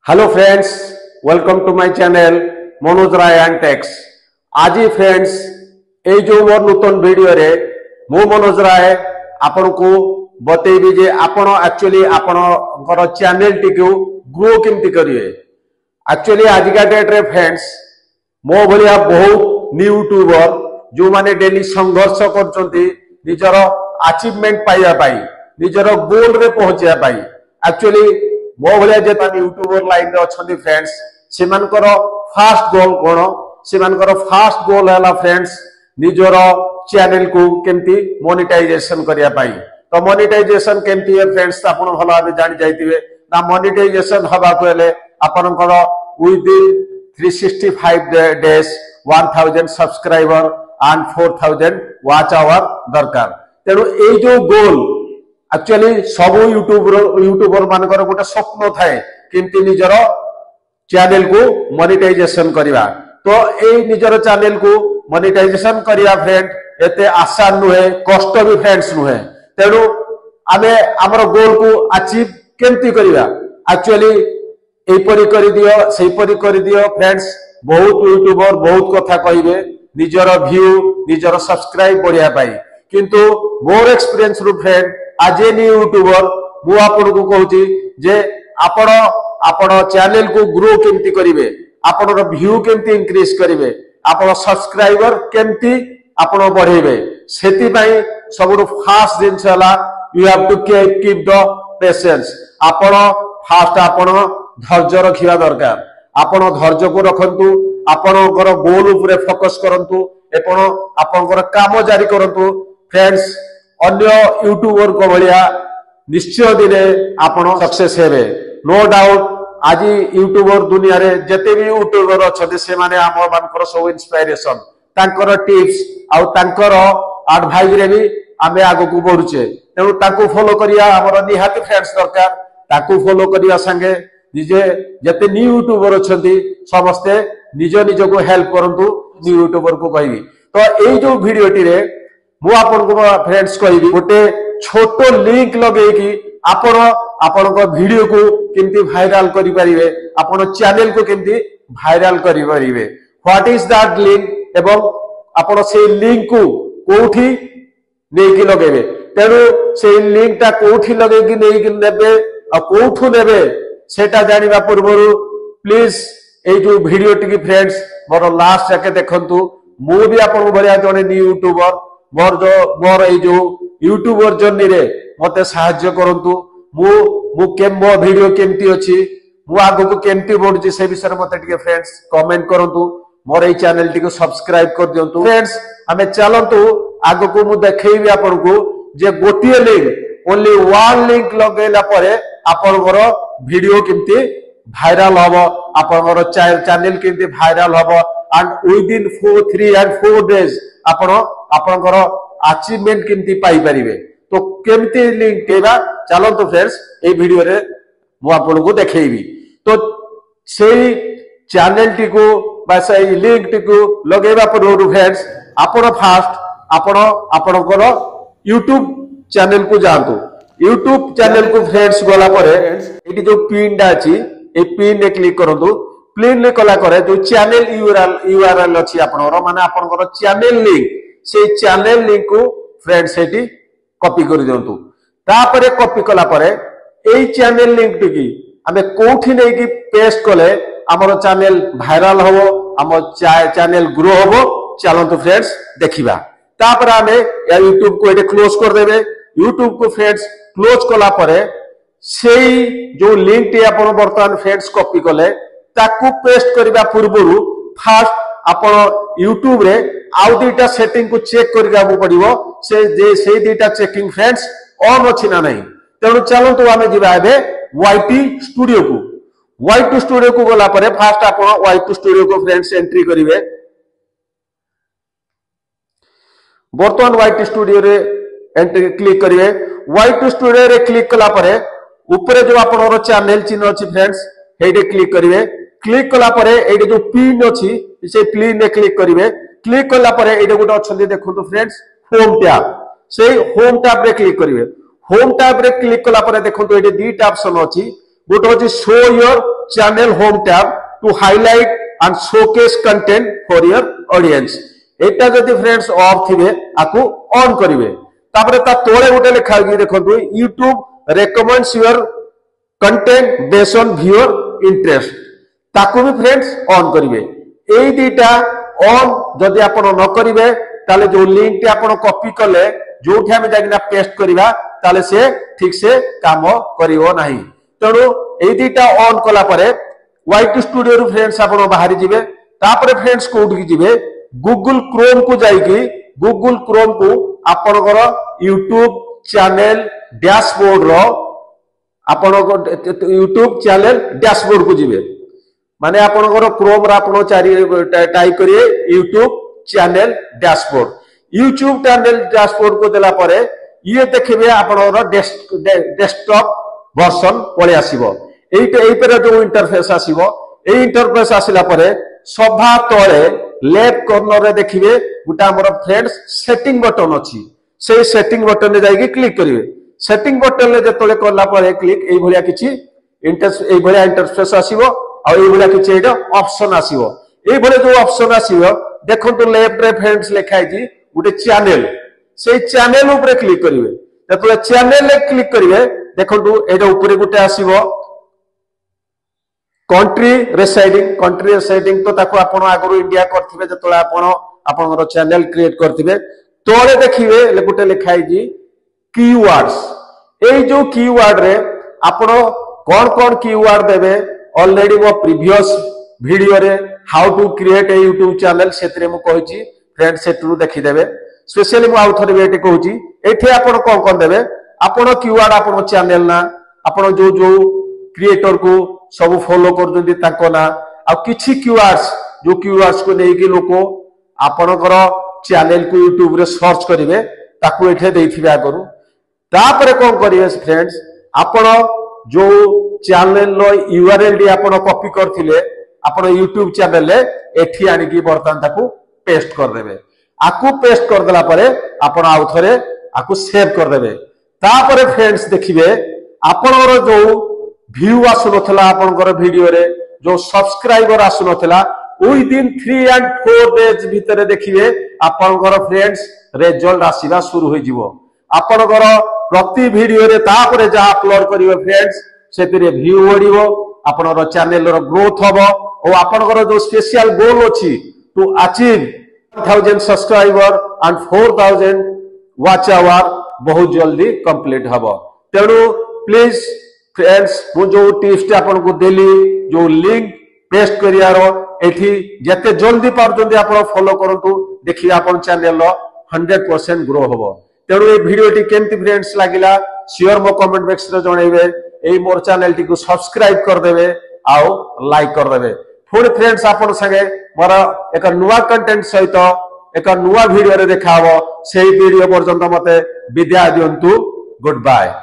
Hello friends, welcome to my channel Manoj Rai and techs. आज friends ये जो मोर नूतन वीडियो रे मु मनोज राय आपन को बतेबी जे आपन एक्चुअली आपन चैनल टी को ग्रो केमती करिवे। एक्चुअली आज का डेट रे फ्रेंड्स मो भलिया बहुत न्यू यूट्यूबर जो माने डेली संघर्ष करचंती निजर अचीवमेंट पाइबा पाई, निजर गोल रे पहुंचिया पाई। एक्चुअली मो भलिया जे यूट्यूबर लाइन रे अछंती फ्रेंड्स सेमानकर फास्ट गोल कोन, सेमानकर फास्ट गोल हैला फ्रेंड्स निजर चैनल को केमती मोनेटाइजेशन करिया पाई। तो मोनेटाइजेशन केमती है फ्रेंड्स आपन भलो भाबे जानि जाइतिबे ना। मोनेटाइजेशन हबा को हेले आपनकर with in 365 days 1000 subscriber and 4000 watch hour दरकार। तेनु ए जो गोल एक्चुअली सब यूट्यूबर मानकर गोटे स्वप्न थाए किंतु निजर चैनल को मोनेटाइजेशन करिवा। तो ए निजर चैनल को मोनेटाइजेशन करिया फ्रेंड एते आसान नुहे, कष्ट भी फ्रेंड्स नुहे। तेनु आमे हमर गोल को अचीव केमती करिवा एक्चुअली एपरि करि दियो सेपरि करि दियो फ्रेंड्स। बहुत यूट्यूबर बहुत कथा कहिबे निजर व्यू निजर सब्सक्राइब बढ़िया पाई, किंतु मोर एक्सपीरियंस रु फ्रेंड आज नी यूट्यूबर मु आपन को कहूची जे आपण आपण चैनल को ग्रो केमती करिवे, आपण व्यू केमती इंक्रीज करिवे, आपण सब्सक्राइबर केमती आपण बढ़ेबे। सेति पई सबरु फास्ट जिंस हला you have to keep the patience. आपण फास्ट आपण धैर्य रखिया दरकार। आपण धैर्य को रखंतु, आपणकर गोल उपरे फोकस करंतु, एपण आपणकर काम जारी करंतु फ्रेंड्स। अन्य यूट्यूबर को भलिया निश्चय दिने आपण सक्सेस हेबे, नो डाउट। आज यूट्यूबर दुनिया रे जते भी यूट्यूबर अछते से माने हम मानकर सब इंस्पिरेशन, तांकर टिप्स आउ तांकर एडवाइस रे भी आमे आगो को बढ़ुचे। तेनु ताको फॉलो करिया हमर निहाती फ्रेंड्स दरकार। ताको फॉलो करिया संगे निजे जते न्यू यूट्यूबर अछंती समस्ते निज निज को हेल्प करंतु न्यू यूट्यूबर को कहिबी। तो एई जो वीडियो टी रे मु आपन को फ्रेंड्स कहिबी गोटे छोटो लिंक लगे कि आपण आपण को वीडियो को केमती वायरल करि परिबे, आपण चैनल को केमती वायरल करि परिबे। व्हाट इज दैट लिंक एवं आपण से लिंक को कोठी नेकी लगेबे। तेनु से लिंक ता कोठी लगे कि नेकी नेबे आ कोठु नेबे सेटा जानिबा पूर्वरु प्लीज ए जो video T friends more last जाके देखंतु। मु भी आपन भलिया जने न्यू यूट्यूबर मोर ए जो यूट्यूबर जर्नी रे मते सहाय्य करंतु। मु मो वीडियो केमती अछि, मु आगो को केमती बढ़ुची से विषय मते टिके फ्रेंड्स कमेंट करंतु। मोर ए चैनल टी को सब्सक्राइब कर दियंतु फ्रेंड्स। हमें चलंतु आगो को मु देखैबी आपन को जे गोटिए लिंक ओनली वन लिंक लगेला परे आपनकर वीडियो केमती वायरल हबो, आपनकर चैनल केमती वायरल हबो and with in 3 and 4 days आपण आपनकर अचीवमेंट केमती पाई परिबे। तो केमती लिंक केबा चलंतु फ्रेंड्स ए वीडियो रे मु आपन को देखैबी। तो सेही चैनल टी को बा सेही लिंक टी को लगेबा पर फ्रेंड्स आपण फास्ट आपण आपनकर YouTube चैनल को जानतु। YouTube चैनल को फ्रेंड्स गला परे एटी जो पिन डा अछि ए पिन ने क्लिक करंतु। पिन ने कला करे जो चैनल यूआरएल अछि आपनकर माने आपनकर चैनल लिंक, से चैनल लिंक को फ्रेंड्स एटी कॉपी कर दियंतु। तापरे कॉपी कला परे एई चैनल लिंक टी हमें कोठी नै कि पेस्ट कले हमर चैनल वायरल होबो, हमर चैनल ग्रो होबो। चलंतु फ्रेंड्स देखिबा। तापर हमें YouTube को एटे क्लोज कर देबे। YouTube को फ्रेंड्स क्लोज कला परे सेई जो लिंक टी आपण वर्तमान फ्रेंड्स कॉपी कले ताकू पेस्ट करबा पूर्वरु फास्ट आपण YouTube रे आउ दुईटा सेटिंग को चेक करिया पड़िबो से जे से दुईटा चेकिंग फ्रेंड्स ऑन अछि ना नहीं। तेनु चलंतु आमे जिबा एबे YT स्टूडियो को। YT स्टूडियो को गला परे फास्ट आपण YT स्टूडियो को फ्रेंड्स एंट्री करिवे। वर्तमान YT स्टूडियो रे एंट्री क्लिक करिवे। YT स्टूडियो रे क्लिक कला परे ऊपर जो आपनर चैनल चिन्ह अछि फ्रेंड्स हेडे क्लिक करिवे। क्लिक कला परे एडे जो पिन अछि से पिन ने क्लिक करिवे। क्लिक कला परे एडे गोटे अछंती देखंतु फ्रेंड्स होम टैब, से होम टैब रे क्लिक करिवे। होम टैब रे क्लिक कला परे देखंतु एडे दीटा ऑप्शन अछि। गोटे होची show your channel home tab to highlight and showcase content for your audience. एटा जदि फ्रेंड्स ऑफ थिबे आकु ऑन करिवे। तापरे ता तोळे गोटे लिखा होगी देखंतु YouTube recommends your content based on viewer interest, ताकू भी फ्रेंड्स ऑन करिवे। एई दीटा ऑन जदि आपण न करिवे ताले जो लिंक टे आपण कॉपी कले जोठी हम जागिना पेस्ट करिवा ताले से ठीक से काम करिवो नाही। तेणु एई दीटा ऑन कला परे वाईटी स्टूडियो रु फ्रेंड्स आपण बाहरी जिवे। तापरे फ्रेंड्स कोड की जिवे गूगल क्रोम को जाईकी गूगल क्रोम को आपनकर यूट्यूब चैनल डैशबोर्ड रो आपण यूट्यूब चैनल डैशबोर्ड को जिवे। माने आपनकर क्रोम रा आपण चारि टाइप करिए YouTube channel dashboard. YouTube channel dashboard को देला परे ये देखिबे आपनकर डेस्कटॉप वर्जन पळे आसीबो। एई पर जो इंटरफेस आसीबो एई इंटरफेस आसिला परे सभा तळे लेफ्ट कॉर्नर रे देखिबे गुटा हमर फ्रेंड्स सेटिंग बटन अछि। से सेटिंग बटन रे जाईकी क्लिक करिवे। सेटिंग बटन रे जतले करला परे क्लिक एई भलिया किछि इंटरफेस आसीबो आ एई भलिया किछि एटा ऑप्शन आसीबो। एई भले जो ऑप्शन आसीबो देखंतु लेफ्ट रे फ्रेंड्स लिखाई छि गुटे चैनल, से चैनल ऊपर क्लिक करिवे। जतले चैनल रे क्लिक करिवे देखंतु एटा ऊपर गुटे आसीबो कंट्री रेसाइडिंग तो ताको आपण आगरो इंडिया करथिबे जतले आपनर चैनल क्रिएट करथिबे तोळे देखिबे गुटे लिखाई छि कीवर्ड्स। ए जो कीवर्ड रे आपण कोन कीवर्ड देबे ऑलरेडी वो प्रीवियस वीडियो रे how to create a YouTube channel सेतरे मु कहिछि फ्रेंड्स सेटरू देखि देबे। स्पेशली मु आउट थरे एटे कहूछि एठी आपण कोन देबे आपण कीवर्ड आपण चैनल ना आपण जो क्रिएटर को सब फॉलो कर ताको ना आ किछि कीवर्ड्स को नेकी लोको आपनकर चैनल को यूट्यूब रे सर्च करिवे ताको एठे देथिबे आगरु। तापरे कोन करिवे फ्रेंड्स आपण जो चैनल रो यूआरएल डी आपण कॉपी करथिले आपण यूट्यूब चैनल रे एठी आनी की बर्तन ताको पेस्ट कर देबे। आकु पेस्ट कर देला परे आपण आउ थरे आकु सेव कर देबे। तापरे फ्रेंड्स देखिबे आपनर जो व्यू आसुनथला आपनकर वीडियो रे जो सब्सक्राइबर आसुनथला विदिन 3 and 4 डेज भितरे देखिबे आपनकर फ्रेंड्स रिजल्ट आसीबा शुरू होई जिवो। आपनकर प्रति वीडियो रे तापरे जा अपलोड करिवे फ्रेंड्स सेतिरे व्यू बढ़िवो, आपनकर चैनल रो ग्रोथ हबो और आपनकर जो स्पेशल गोल अछि to achieve 1000 subscriber and 4000 watch hour बहुत जल्दी कंप्लीट हबो। तेणु प्लीज फ्रेंड्स मु जो टिप्स आपन को देली जो लिंक पेस्ट करियारो एठी जते जल्दी पारजंदी आपन फॉलो करंतु देखि आपन चैनल रो 100% ग्रो होबो। तेणु ए वीडियो टी केमति फ्रेंड्स लागिला शेयर मो कमेंट बॉक्स रे जणाइबे। एई मोर चैनल टी को सब्सक्राइब कर देबे आउ लाइक कर देबे। पुणी फ्रेंड्स आपन संगे मोर एक नुवा कंटेंट सहित एक नुवा वीडियो रे देखाबो। सेही वीडियो पर्यंत मते विदाय दियंतु। Good bye.